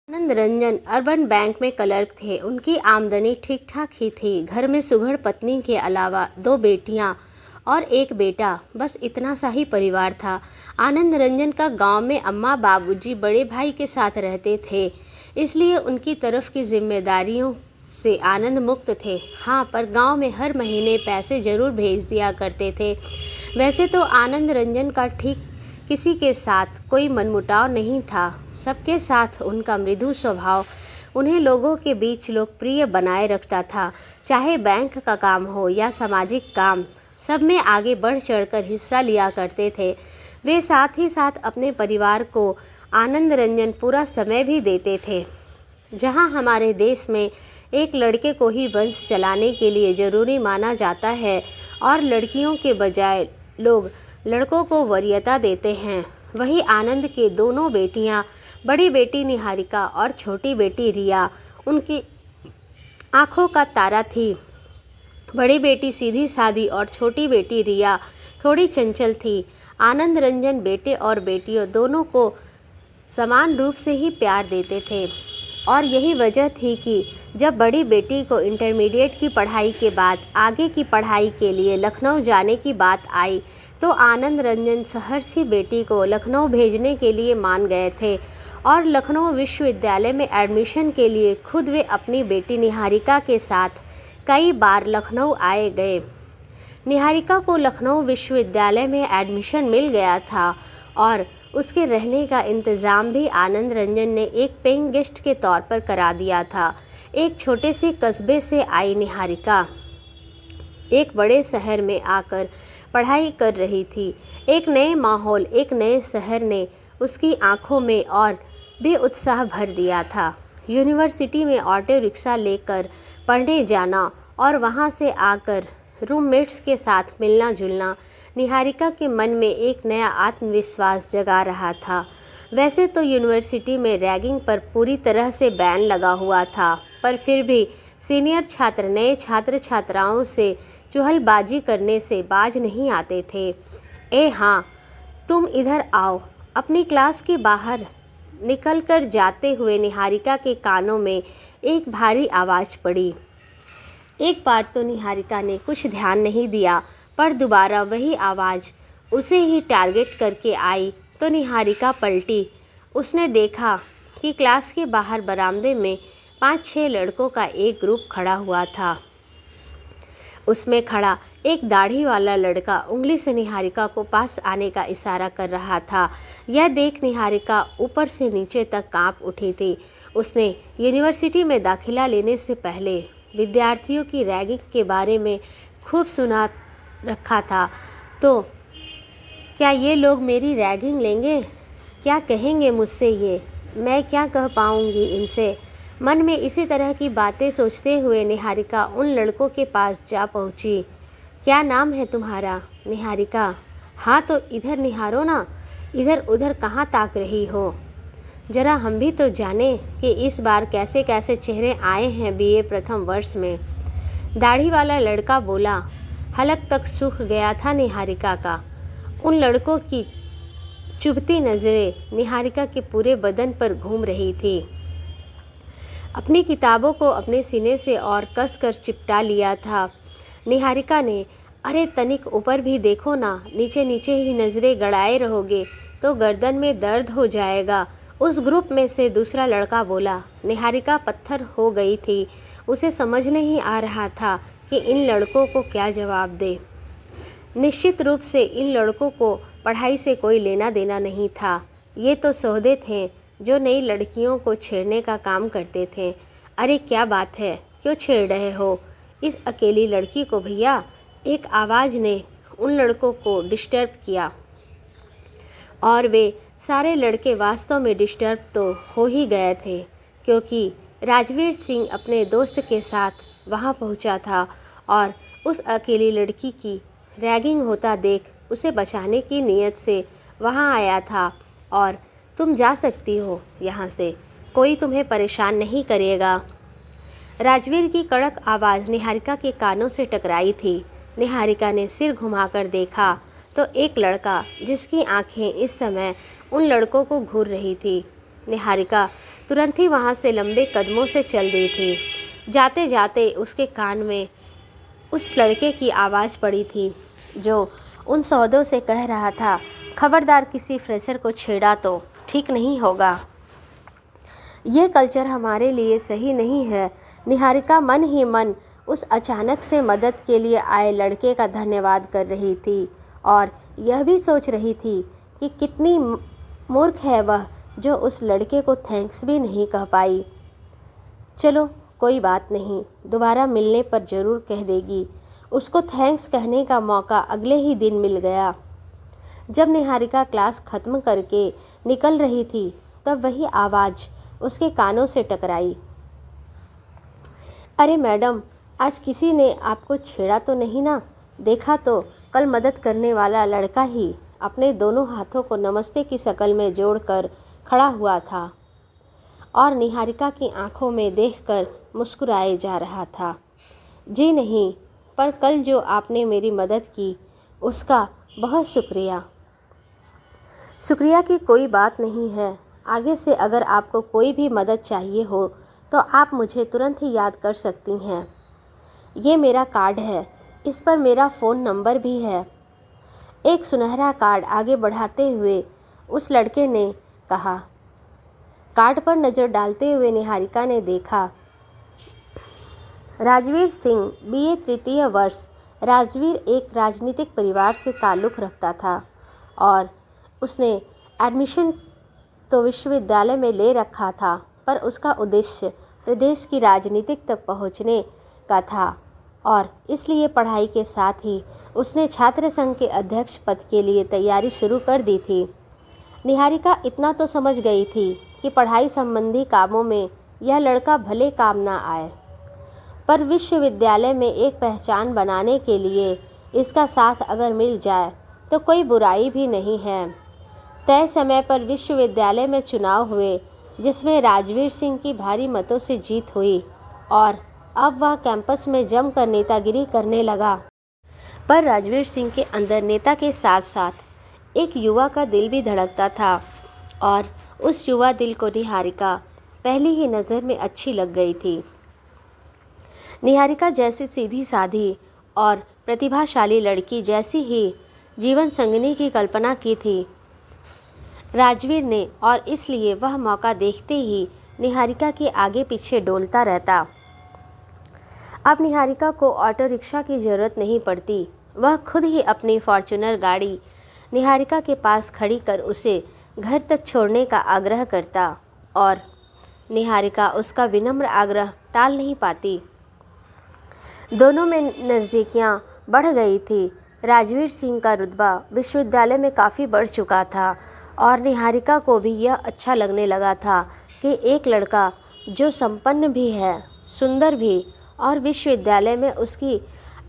आनंद Ranjan urban bank में clerk थे। उनकी आमदनी ठीक ठाक ही थी। घर में सुघड़ पत्नी के अलावा 2 बेटियां और 1 बेटा, बस इतना सा ही परिवार था। आनंद रंजन का गांव में अम्मा बाबूजी बड़े भाई के साथ रहते थे, इसलिए उनकी तरफ की जिम्मेदारियों से आनंद मुक्त थे। हाँ, पर गांव में हर महीने पैसे जरूर भेज दिया करते थे। वैसे तो आनंद रंजन का ठीक किसी के साथ कोई मनमुटाव नहीं था। सबके साथ उनका मृदु स्वभाव उन्हें लोगों के बीच लोकप्रिय बनाए रखता था। चाहे बैंक का काम हो या सामाजिक काम, सब में आगे बढ़ चढ़कर हिस्सा लिया करते थे। वे साथ ही साथ अपने परिवार को आनंद रंजन पूरा समय भी देते थे। जहां हमारे देश में एक लड़के को ही वंश चलाने के लिए ज़रूरी माना जाता है और लड़कियों के बजाय लोग लड़कों को वरीयता देते हैं, वहीं आनंद के दोनों बेटियां, बड़ी बेटी निहारिका और छोटी बेटी रिया, उनकी आंखों का तारा थी। बड़ी बेटी सीधी सादी और छोटी बेटी रिया थोड़ी चंचल थी। आनंद रंजन बेटे और बेटियों दोनों को समान रूप से ही प्यार देते थे और यही वजह थी कि जब बड़ी बेटी को इंटरमीडिएट की पढ़ाई के बाद आगे की पढ़ाई के लिए लखनऊ जाने की बात आई तो आनंद रंजन सहर्ष ही बेटी को लखनऊ भेजने के लिए मान गए थे और लखनऊ विश्वविद्यालय में एडमिशन के लिए खुद वे अपनी बेटी निहारिका के साथ कई बार लखनऊ आए गए। निहारिका को लखनऊ विश्वविद्यालय में एडमिशन मिल गया था और उसके रहने का इंतज़ाम भी आनंद रंजन ने एक पेइंग गेस्ट के तौर पर करा दिया था। एक छोटे से कस्बे से आई निहारिका एक बड़े शहर में आकर पढ़ाई कर रही थी। एक नए माहौल, एक नए शहर ने उसकी आंखों में और भी उत्साह भर दिया था। यूनिवर्सिटी में ऑटो रिक्शा लेकर पढ़ने जाना और वहां से आकर रूममेट्स के साथ मिलना जुलना निहारिका के मन में एक नया आत्मविश्वास जगा रहा था। वैसे तो यूनिवर्सिटी में रैगिंग पर पूरी तरह से बैन लगा हुआ था, पर फिर भी सीनियर छात्र नए छात्र छात्राओं से चुहलबाजी करने से बाज नहीं आते थे। ए हाँ, तुम इधर आओ। अपनी क्लास के बाहर निकलकर जाते हुए निहारिका के कानों में एक भारी आवाज़ पड़ी। एक बार तो निहारिका ने कुछ ध्यान नहीं दिया, पर दोबारा वही आवाज़ उसे ही टारगेट करके आई तो निहारिका पलटी। उसने देखा कि क्लास के बाहर बरामदे में 5-6 लड़कों का एक ग्रुप खड़ा हुआ था। उसमें खड़ा एक दाढ़ी वाला लड़का उंगली से निहारिका को पास आने का इशारा कर रहा था। यह देख निहारिका ऊपर से नीचे तक कांप उठी थी। उसने यूनिवर्सिटी में दाखिला लेने से पहले विद्यार्थियों की रैगिंग के बारे में खूब सुना रखा था। तो क्या ये लोग मेरी रैगिंग लेंगे? क्या कहेंगे मुझसे ये? मैं क्या कह पाऊँगी इनसे? मन में इसी तरह की बातें सोचते हुए निहारिका उन लड़कों के पास जा पहुंची। क्या नाम है तुम्हारा? निहारिका। हाँ, तो इधर निहारो ना, इधर उधर कहाँ ताक रही हो? जरा हम भी तो जाने कि इस बार कैसे कैसे चेहरे आए हैं बीए प्रथम वर्ष में। दाढ़ी वाला लड़का बोला। हलक तक सूख गया था निहारिका का। उन लड़कों की चुभती नज़रें निहारिका के पूरे बदन पर घूम रही थी। अपनी किताबों को अपने सीने से और कसकर चिपटा लिया था। निहारिका ने, अरे तनिक ऊपर भी देखो ना, नीचे नीचे ही नज़रें गड़ाए रहोगे तो गर्दन में दर्द हो जाएगा। उस ग्रुप में से दूसरा लड़का बोला। निहारिका पत्थर हो गई थी। उसे समझ नहीं आ रहा था कि इन लड़कों को क्या जवाब दे। निश्चित रूप से इन लड़कों को पढ़ाई से कोई लेना देना नहीं था। ये तो सौदे थे जो नई लड़कियों को छेड़ने का काम करते थे। अरे क्या बात है, क्यों छेड़ रहे हो इस अकेली लड़की को भैया? एक आवाज़ ने उन लड़कों को डिस्टर्ब किया और वे सारे लड़के वास्तव में डिस्टर्ब तो हो ही गए थे, क्योंकि राजवीर सिंह अपने दोस्त के साथ वहां पहुंचा था और उस अकेली लड़की की रैगिंग होता देख उसे बचाने की नीयत से वहां आया था। और तुम जा सकती हो यहाँ से, कोई तुम्हें परेशान नहीं करेगा। राजवीर की कड़क आवाज़ निहारिका के कानों से टकराई थी। निहारिका ने सिर घुमाकर देखा तो एक लड़का, जिसकी आंखें इस समय उन लड़कों को घूर रही थी। निहारिका तुरंत ही वहाँ से लंबे कदमों से चल दी थी। जाते जाते उसके कान में उस लड़के की आवाज़ पड़ी थी जो उन सौदों से कह रहा था, खबरदार किसी फ्रेशर को छेड़ा तो ठीक नहीं होगा। ये कल्चर हमारे लिए सही नहीं है। निहारिका मन ही मन उस अचानक से मदद के लिए आए लड़के का धन्यवाद कर रही थी और यह भी सोच रही थी कि कितनी मूर्ख है वह जो उस लड़के को थैंक्स भी नहीं कह पाई। चलो कोई बात नहीं, दोबारा मिलने पर ज़रूर कह देगी। उसको थैंक्स कहने का मौका अगले ही दिन मिल गया। जब निहारिका क्लास ख़त्म करके निकल रही थी तब वही आवाज़ उसके कानों से टकराई। अरे मैडम, आज किसी ने आपको छेड़ा तो नहीं ना? देखा तो कल मदद करने वाला लड़का ही अपने दोनों हाथों को नमस्ते की शक्ल में जोड़कर खड़ा हुआ था और निहारिका की आंखों में देखकर मुस्कुराए जा रहा था। जी नहीं, पर कल जो आपने मेरी मदद की उसका बहुत शुक्रिया। शुक्रिया की कोई बात नहीं है। आगे से अगर आपको कोई भी मदद चाहिए हो तो आप मुझे तुरंत ही याद कर सकती हैं। ये मेरा कार्ड है, इस पर मेरा फ़ोन नंबर भी है। एक सुनहरा कार्ड आगे बढ़ाते हुए उस लड़के ने कहा। कार्ड पर नज़र डालते हुए निहारिका ने देखा, राजवीर सिंह, बीए तृतीय वर्ष। राजवीर एक राजनीतिक परिवार से ताल्लुक़ रखता था और उसने एडमिशन तो विश्वविद्यालय में ले रखा था, पर उसका उद्देश्य प्रदेश की राजनीतिक तक पहुंचने का था और इसलिए पढ़ाई के साथ ही उसने छात्र संघ के अध्यक्ष पद के लिए तैयारी शुरू कर दी थी। निहारिका इतना तो समझ गई थी कि पढ़ाई संबंधी कामों में यह लड़का भले काम ना आए, पर विश्वविद्यालय में एक पहचान बनाने के लिए इसका साथ अगर मिल जाए तो कोई बुराई भी नहीं है। तय समय पर विश्वविद्यालय में चुनाव हुए जिसमें राजवीर सिंह की भारी मतों से जीत हुई और अब वह कैंपस में जमकर नेतागिरी करने लगा। पर राजवीर सिंह के अंदर नेता के साथ साथ एक युवा का दिल भी धड़कता था और उस युवा दिल को निहारिका पहली ही नज़र में अच्छी लग गई थी। निहारिका जैसी सीधी साधी और प्रतिभाशाली लड़की जैसी ही जीवन संगिनी की कल्पना की थी राजवीर ने, और इसलिए वह मौका देखते ही निहारिका के आगे पीछे डोलता रहता। अब निहारिका को ऑटो रिक्शा की ज़रूरत नहीं पड़ती। वह खुद ही अपनी फॉर्च्यूनर गाड़ी निहारिका के पास खड़ी कर उसे घर तक छोड़ने का आग्रह करता और निहारिका उसका विनम्र आग्रह टाल नहीं पाती। दोनों में नज़दीकियाँ बढ़ गई थी। राजवीर सिंह का रुतबा विश्वविद्यालय में काफ़ी बढ़ चुका था और निहारिका को भी यह अच्छा लगने लगा था कि एक लड़का जो संपन्न भी है, सुंदर भी और विश्वविद्यालय में उसकी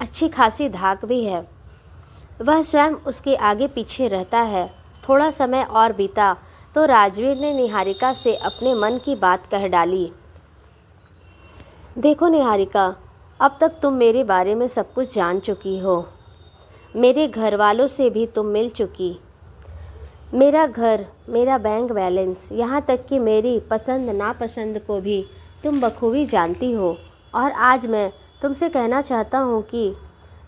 अच्छी खासी धाक भी है, वह स्वयं उसके आगे पीछे रहता है। थोड़ा समय और बीता तो राजवीर ने निहारिका से अपने मन की बात कह डाली। देखो निहारिका, अब तक तुम मेरे बारे में सब कुछ जान चुकी हो। मेरे घर वालों से भी तुम मिल चुकी। मेरा घर, मेरा बैंक बैलेंस, यहाँ तक कि मेरी पसंद नापसंद को भी तुम बखूबी जानती हो। और आज मैं तुमसे कहना चाहता हूँ कि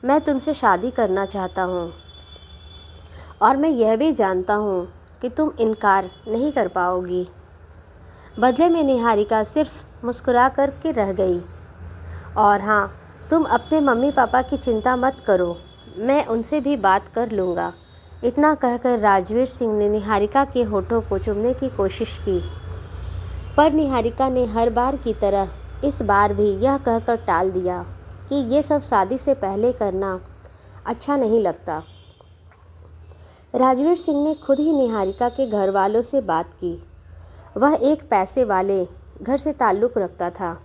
मैं तुमसे शादी करना चाहता हूँ और मैं यह भी जानता हूँ कि तुम इनकार नहीं कर पाओगी। बदले में निहारिका सिर्फ मुस्कुरा कर के रह गई। और हाँ, तुम अपने मम्मी पापा की चिंता मत करो, मैं उनसे भी बात कर लूँगा। इतना कहकर राजवीर सिंह ने निहारिका के होठों को चूमने की कोशिश की, पर निहारिका ने हर बार की तरह इस बार भी यह कहकर टाल दिया कि ये सब शादी से पहले करना अच्छा नहीं लगता। राजवीर सिंह ने खुद ही निहारिका के घर वालों से बात की। वह एक पैसे वाले घर से ताल्लुक़ रखता था,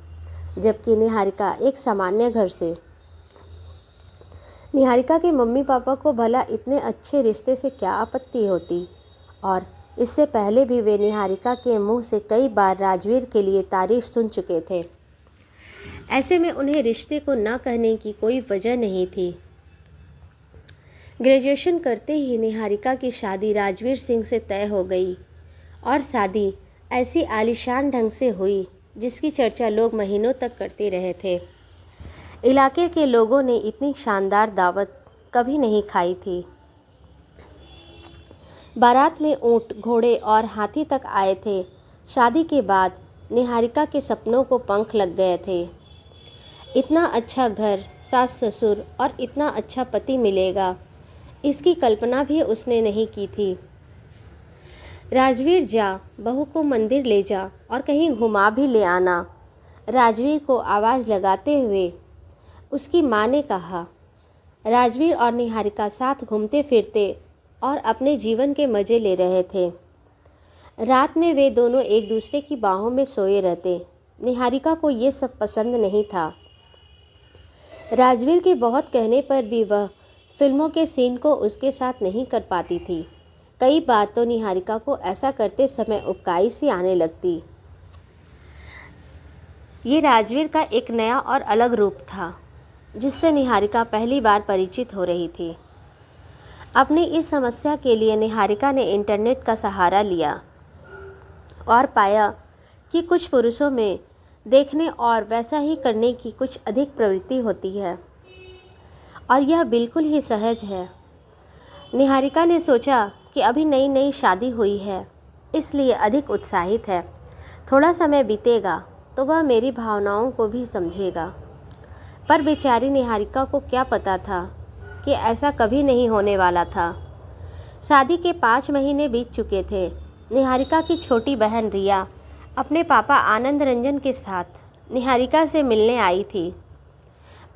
जबकि निहारिका एक सामान्य घर से। निहारिका के मम्मी पापा को भला इतने अच्छे रिश्ते से क्या आपत्ति होती, और इससे पहले भी वे निहारिका के मुंह से कई बार राजवीर के लिए तारीफ सुन चुके थे। ऐसे में उन्हें रिश्ते को न कहने की कोई वजह नहीं थी। ग्रेजुएशन करते ही निहारिका की शादी राजवीर सिंह से तय हो गई और शादी ऐसी आलीशान ढंग से हुई जिसकी चर्चा लोग महीनों तक करते रहे थे। इलाके के लोगों ने इतनी शानदार दावत कभी नहीं खाई थी। बारात में ऊंट, घोड़े और हाथी तक आए थे। शादी के बाद निहारिका के सपनों को पंख लग गए थे। इतना अच्छा घर, सास ससुर और इतना अच्छा पति मिलेगा, इसकी कल्पना भी उसने नहीं की थी। राजवीर जा, बहू को मंदिर ले जा और कहीं घुमा भी ले आना, राजवीर को आवाज़ लगाते हुए उसकी माँ ने कहा। राजवीर और निहारिका साथ घूमते फिरते और अपने जीवन के मज़े ले रहे थे। रात में वे दोनों एक दूसरे की बाहों में सोए रहते। निहारिका को ये सब पसंद नहीं था। राजवीर के बहुत कहने पर भी वह फिल्मों के सीन को उसके साथ नहीं कर पाती थी। कई बार तो निहारिका को ऐसा करते समय उबकाई सी आने लगती। ये राजवीर का एक नया और अलग रूप था जिससे निहारिका पहली बार परिचित हो रही थी। अपनी इस समस्या के लिए निहारिका ने इंटरनेट का सहारा लिया और पाया कि कुछ पुरुषों में देखने और वैसा ही करने की कुछ अधिक प्रवृत्ति होती है और यह बिल्कुल ही सहज है। निहारिका ने सोचा कि अभी नई नई शादी हुई है, इसलिए अधिक उत्साहित है। थोड़ा समय बीतेगा तो वह मेरी भावनाओं को भी समझेगा। पर बेचारी निहारिका को क्या पता था कि ऐसा कभी नहीं होने वाला था। शादी के 5 महीने बीत चुके थे। निहारिका की छोटी बहन रिया अपने पापा आनंद रंजन के साथ निहारिका से मिलने आई थी।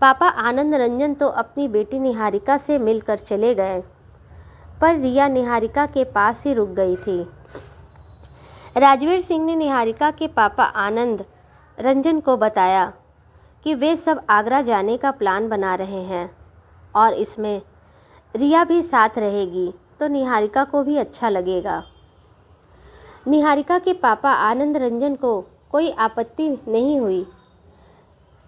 पापा आनंद रंजन तो अपनी बेटी निहारिका से मिलकर चले गए, पर रिया निहारिका के पास ही रुक गई थी। राजवीर सिंह ने निहारिका के पापा आनंद रंजन को बताया कि वे सब आगरा जाने का प्लान बना रहे हैं और इसमें रिया भी साथ रहेगी तो निहारिका को भी अच्छा लगेगा। निहारिका के पापा आनंद रंजन को कोई आपत्ति नहीं हुई।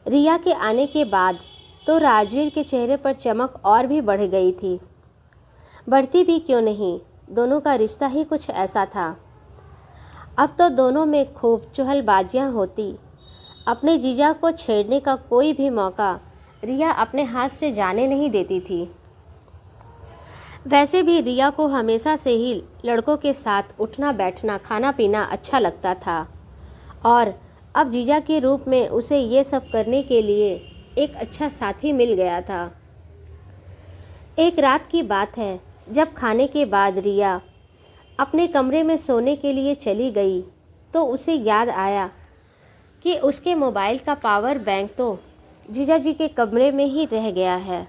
रिया के आने के बाद तो राजवीर के चेहरे पर चमक और भी बढ़ गई थी। बढ़ती भी क्यों नहीं, दोनों का रिश्ता ही कुछ ऐसा था। अब तो दोनों में खूब चुहलबाजियाँ होती। अपने जीजा को छेड़ने का कोई भी मौका रिया अपने हाथ से जाने नहीं देती थी। वैसे भी रिया को हमेशा से ही लड़कों के साथ उठना बैठना, खाना पीना अच्छा लगता था और अब जीजा के रूप में उसे ये सब करने के लिए एक अच्छा साथी मिल गया था। एक रात की बात है, जब खाने के बाद रिया अपने कमरे में सोने के लिए चली गई तो उसे याद आया कि उसके मोबाइल का पावर बैंक तो जीजा जी के कमरे में ही रह गया है।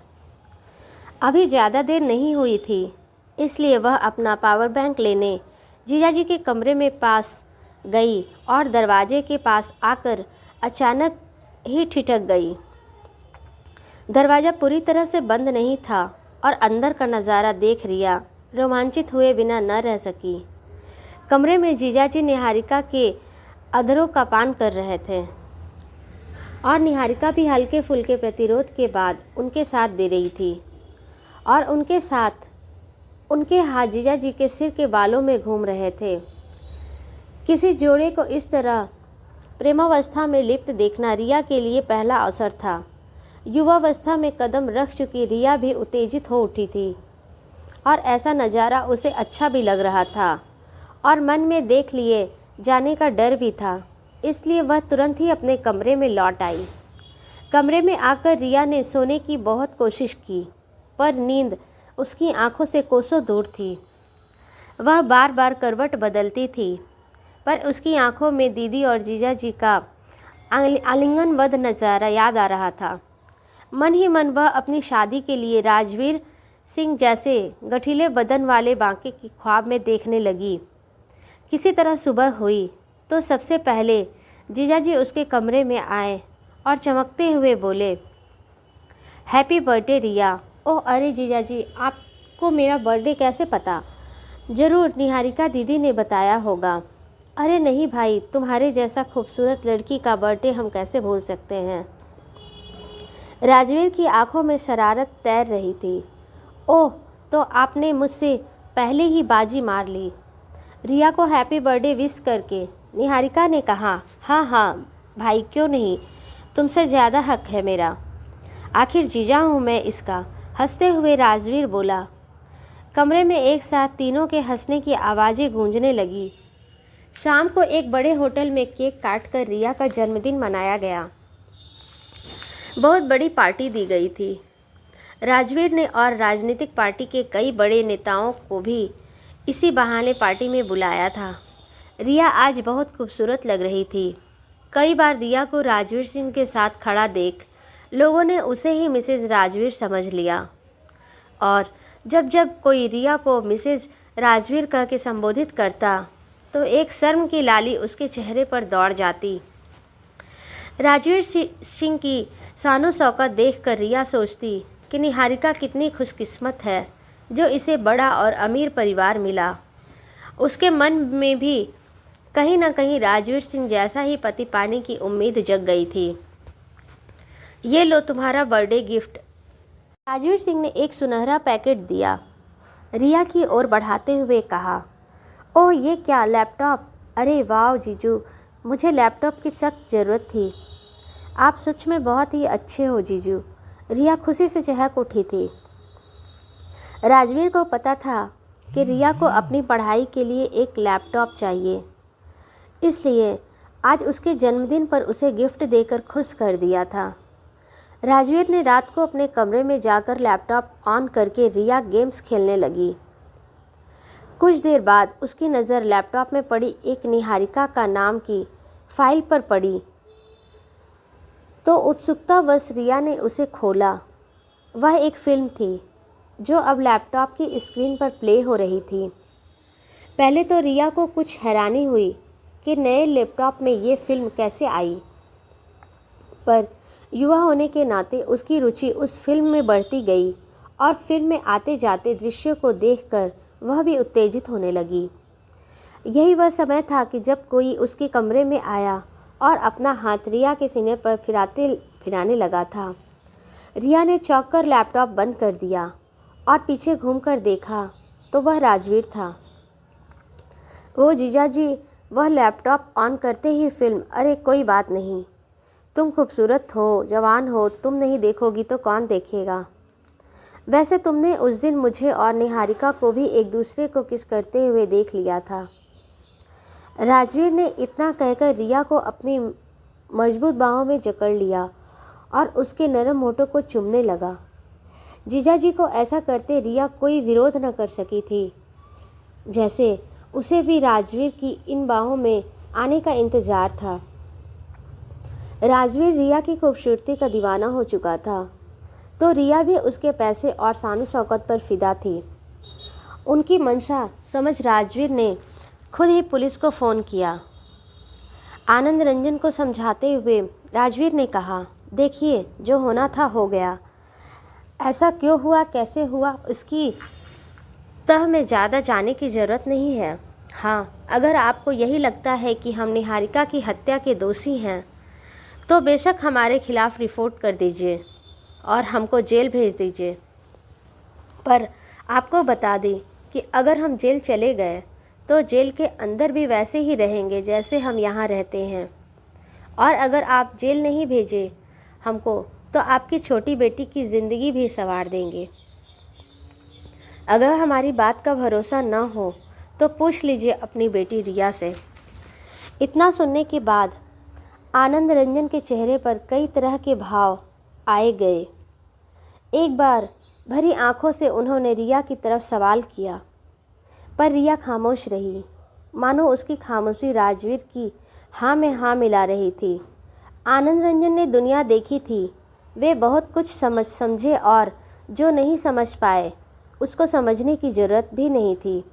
अभी ज़्यादा देर नहीं हुई थी, इसलिए वह अपना पावर बैंक लेने जीजा जी के कमरे में पास गई और दरवाजे के पास आकर अचानक ही ठिठक गई। दरवाज़ा पूरी तरह से बंद नहीं था और अंदर का नज़ारा देख रिया रोमांचित हुए बिना न रह सकी। कमरे में जीजाजी निहारिका के अधरों का पान कर रहे थे और निहारिका भी हल्के फुल्के प्रतिरोध के बाद उनके साथ दे रही थी और उनके साथ उनके हाथ जीजाजी के सिर के बालों में घूम रहे थे। किसी जोड़े को इस तरह प्रेमावस्था में लिप्त देखना रिया के लिए पहला अवसर था। युवावस्था में कदम रख चुकी रिया भी उत्तेजित हो उठी थी और ऐसा नज़ारा उसे अच्छा भी लग रहा था और मन में देख लिए जाने का डर भी था, इसलिए वह तुरंत ही अपने कमरे में लौट आई। कमरे में आकर रिया ने सोने की बहुत कोशिश की, पर नींद उसकी आंखों से कोसों दूर थी। वह बार बार करवट बदलती थी, पर उसकी आंखों में दीदी और जीजा जी का आलिंगनबद्ध नज़ारा याद आ रहा था। मन ही मन वह अपनी शादी के लिए राजवीर सिंह जैसे गठीले बदन वाले बांके की ख्वाब में देखने लगी। किसी तरह सुबह हुई तो सबसे पहले जीजाजी उसके कमरे में आए और चमकते हुए बोले, हैप्पी बर्थडे रिया। ओह अरे जीजाजी, आपको मेरा बर्थडे कैसे पता? ज़रूर निहारिका दीदी ने बताया होगा। अरे नहीं भाई, तुम्हारे जैसा खूबसूरत लड़की का बर्थडे हम कैसे भूल सकते हैं। राजवीर की आंखों में शरारत तैर रही थी। ओह, तो आपने मुझसे पहले ही बाजी मार ली। रिया को हैप्पी बर्थडे विश करके निहारिका ने कहा। हाँ हाँ भाई, क्यों नहीं, तुमसे ज़्यादा हक है मेरा, आखिर जीजा हूँ मैं इसका। हंसते हुए राजवीर बोला। कमरे में एक साथ तीनों के हंसने की आवाज़ें गूंजने लगी। शाम को एक बड़े होटल में केक काटकर रिया का जन्मदिन मनाया गया। बहुत बड़ी पार्टी दी गई थी। राजवीर ने और राजनीतिक पार्टी के कई बड़े नेताओं को भी इसी बहाने पार्टी में बुलाया था। रिया आज बहुत खूबसूरत लग रही थी। कई बार रिया को राजवीर सिंह के साथ खड़ा देख लोगों ने उसे ही मिसेज राजवीर समझ लिया, और जब जब कोई रिया को मिसेज राजवीर कह के संबोधित करता तो एक शर्म की लाली उसके चेहरे पर दौड़ जाती। राजवीर सिंह की शानो शौकत देखकर रिया सोचती कि निहारिका कितनी खुशकिस्मत है जो इसे बड़ा और अमीर परिवार मिला। उसके मन में भी कहीं न कहीं राजवीर सिंह जैसा ही पति पाने की उम्मीद जग गई थी। ये लो तुम्हारा बर्थडे गिफ्ट। राजवीर सिंह ने एक सुनहरा पैकेट दिया। रिया की ओर बढ़ाते हुए कहा, ओह ये क्या, लैपटॉप? अरे वाह जीजू, मुझे लैपटॉप की सख्त ज़रूरत थी। आप सच में बहुत ही अच्छे हो जीजू। रिया खुशी से चहक उठी थी। राजवीर को पता था कि रिया को अपनी पढ़ाई के लिए एक लैपटॉप चाहिए, इसलिए आज उसके जन्मदिन पर उसे गिफ्ट देकर खुश कर दिया था। राजवीर ने रात को अपने कमरे में जाकर लैपटॉप ऑन करके रिया गेम्स खेलने लगी। कुछ देर बाद उसकी नज़र लैपटॉप में पड़ी एक निहारिका का नाम की फाइल पर पड़ी तो उत्सुकतावश रिया ने उसे खोला। वह एक फिल्म थी जो अब लैपटॉप की स्क्रीन पर प्ले हो रही थी। पहले तो रिया को कुछ हैरानी हुई कि नए लैपटॉप में ये फिल्म कैसे आई, पर युवा होने के नाते उसकी रुचि उस फिल्म में बढ़ती गई और फिल्म में आते जाते दृश्यों को देखकर वह भी उत्तेजित होने लगी। यही वह समय था कि जब कोई उसके कमरे में आया और अपना हाथ रिया के सीने पर फिराने लगा था। रिया ने चौंक कर लैपटॉप बंद कर दिया और पीछे घूमकर देखा तो वह राजवीर था। वो जीजाजी, वह लैपटॉप ऑन करते ही फिल्म, अरे कोई बात नहीं, तुम खूबसूरत हो, जवान हो, तुम नहीं देखोगी तो कौन देखेगा। वैसे तुमने उस दिन मुझे और निहारिका को भी एक दूसरे को किस करते हुए देख लिया था। राजवीर ने इतना कहकर रिया को अपनी मजबूत बाहों में जकड़ लिया और उसके नरम होठों को चूमने लगा। जीजाजी को ऐसा करते रिया कोई विरोध न कर सकी थी, जैसे उसे भी राजवीर की इन बाहों में आने का इंतज़ार था। राजवीर रिया की खूबसूरती का दीवाना हो चुका था, तो रिया भी उसके पैसे और शान शौकत पर फिदा थी। उनकी मंशा समझ राजवीर ने खुद ही पुलिस को फ़ोन किया। आनंद रंजन को समझाते हुए राजवीर ने कहा, देखिए जो होना था हो गया, ऐसा क्यों हुआ, कैसे हुआ, उसकी तह में ज़्यादा जाने की ज़रूरत नहीं है। हाँ, अगर आपको यही लगता है कि हम निहारिका की हत्या के दोषी हैं तो बेशक हमारे खिलाफ़ रिपोर्ट कर दीजिए और हमको जेल भेज दीजिए, पर आपको बता दें कि अगर हम जेल चले गए तो जेल के अंदर भी वैसे ही रहेंगे जैसे हम यहाँ रहते हैं, और अगर आप जेल नहीं भेजे हमको तो आपकी छोटी बेटी की ज़िंदगी भी संवार देंगे। अगर हमारी बात का भरोसा न हो तो पूछ लीजिए अपनी बेटी रिया से। इतना सुनने के बाद आनंद रंजन के चेहरे पर कई तरह के भाव आए गए। एक बार भरी आंखों से उन्होंने रिया की तरफ सवाल किया, पर रिया खामोश रही, मानो उसकी खामोशी राजवीर की हाँ में हाँ मिला रही थी। आनंद रंजन ने दुनिया देखी थी, वे बहुत कुछ समझे और जो नहीं समझ पाए उसको समझने की ज़रूरत भी नहीं थी।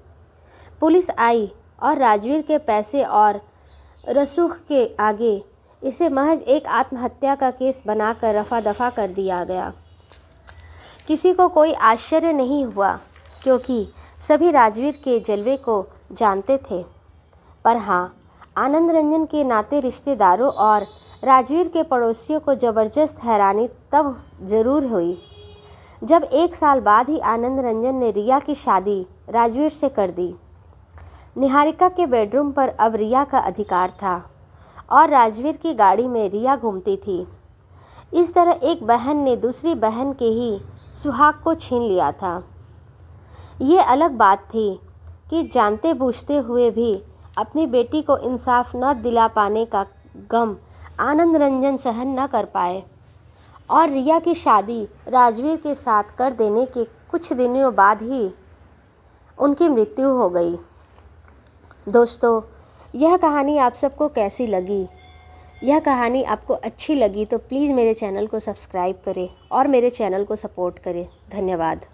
पुलिस आई और राजवीर के पैसे और रसूख के आगे इसे महज एक आत्महत्या का केस बनाकर रफा दफा कर दिया गया। किसी को कोई आश्चर्य नहीं हुआ क्योंकि सभी राजवीर के जलवे को जानते थे, पर हाँ, आनंद रंजन के नाते रिश्तेदारों और राजवीर के पड़ोसियों को ज़बरदस्त हैरानी तब ज़रूर हुई जब 1 साल बाद ही आनंद रंजन ने रिया की शादी राजवीर से कर दी। निहारिका के बेडरूम पर अब रिया का अधिकार था और राजवीर की गाड़ी में रिया घूमती थी। इस तरह एक बहन ने दूसरी बहन के ही सुहाग को छीन लिया था। ये अलग बात थी कि जानते बूझते हुए भी अपनी बेटी को इंसाफ न दिला पाने का गम आनंद रंजन सहन न कर पाए और रिया की शादी राजवीर के साथ कर देने के कुछ दिनों बाद ही उनकी मृत्यु हो गई। दोस्तों, यह कहानी आप सबको कैसी लगी? यह कहानी आपको अच्छी लगी तो प्लीज़ मेरे चैनल को सब्सक्राइब करें और मेरे चैनल को सपोर्ट करें। धन्यवाद।